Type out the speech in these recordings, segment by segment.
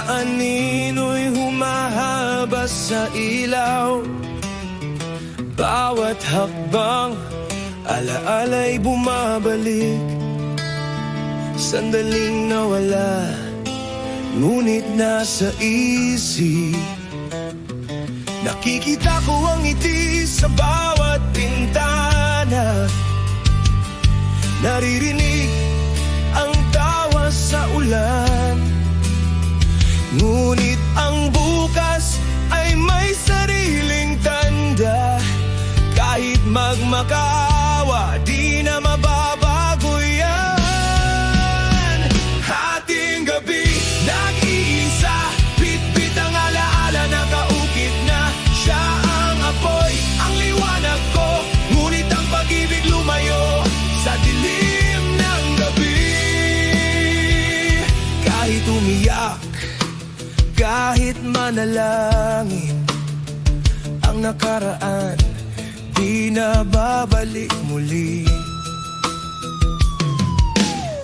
anino'y humahaba sa ilaw. Bawat hakbang, alaala'y bumabalik. Sandaling nawala, ngunit nasa isip. Nakikita ko ang ngiti sa bawat bintana. Naririnig ang tawa sa ulan. Ngunit ang bukas ay may sariling tanda. Kahit magmakaawa, di na mababago yan. Hating gabi, nag-iisa, bit-bit ang alaala, nakaukit na. Siya ang apoy, ang liwanag ko, ngunit ang pag-ibig lumayo sa dilim ng gabi. Kahit umiyak, kahit manalangin, ang nakaraan di na babalik muli.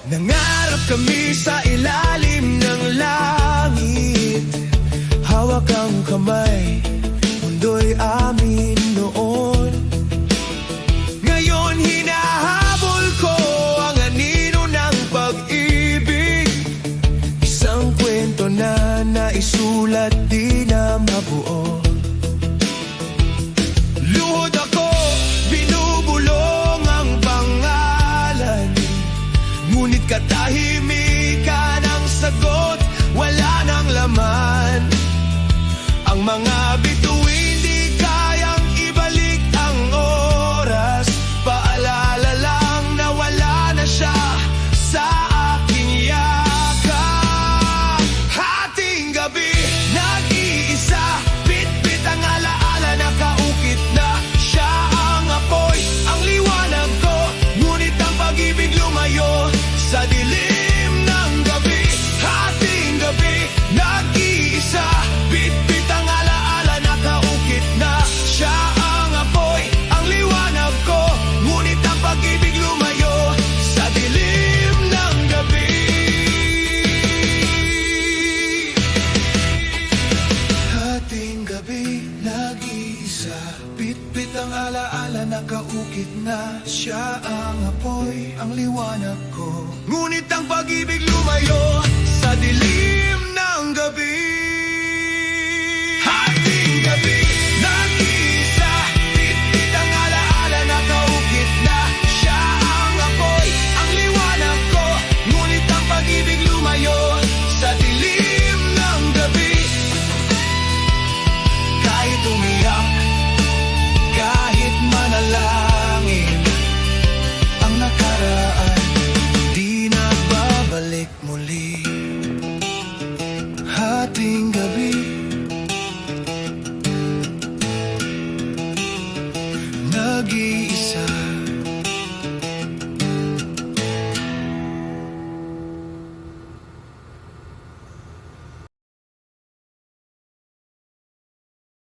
Nangarap kami sa ilalim ng langit. Hawak ang kamay, mundo'y amin noon. Ngayon hinahabol ko ang anino ng pag-ibig. Isang kwento na naisulat, di na mabuo. Luhod ako, binubulong ang pangalan. Ngunit katahimikan ang sagot, wala nang laman. Ang mga bituin di kayang ibalik ang oras. Paalala lang na wala na siya sa aking yakap. Hating gabi, nag-iisa, bit-bit ang alaala, nakaukit na. Siya ang apoy, ang liwanag ko, ngunit ang pag-ibig lumayo sa dilim ng gabi. Hating gabi, nag-iisa, bit-bit ang alaala, nakaukit na. Siya ang apoy, ang liwanag ko, ngunit ang pag-ibig lumayo sa dilim ng gabi. Hating gabi, nag-iisa, bit-bit ang alaala, nakaukit na. Siya ang apoy, ang liwanag ko, ngunit ang pag-ibig lumayo sa dilim ng gabi. Hating gabi, nag-iisa, bit-bit ang alaala, nakaukit na. Siya ang apoy, ang liwanag ko, ngunit ang pag-ibig lumayo sa dilim ng gabi. Kahit umiyak, kahit manalangin, ang nakaraan di na babalik muli. Hating gabi, nag-iisa,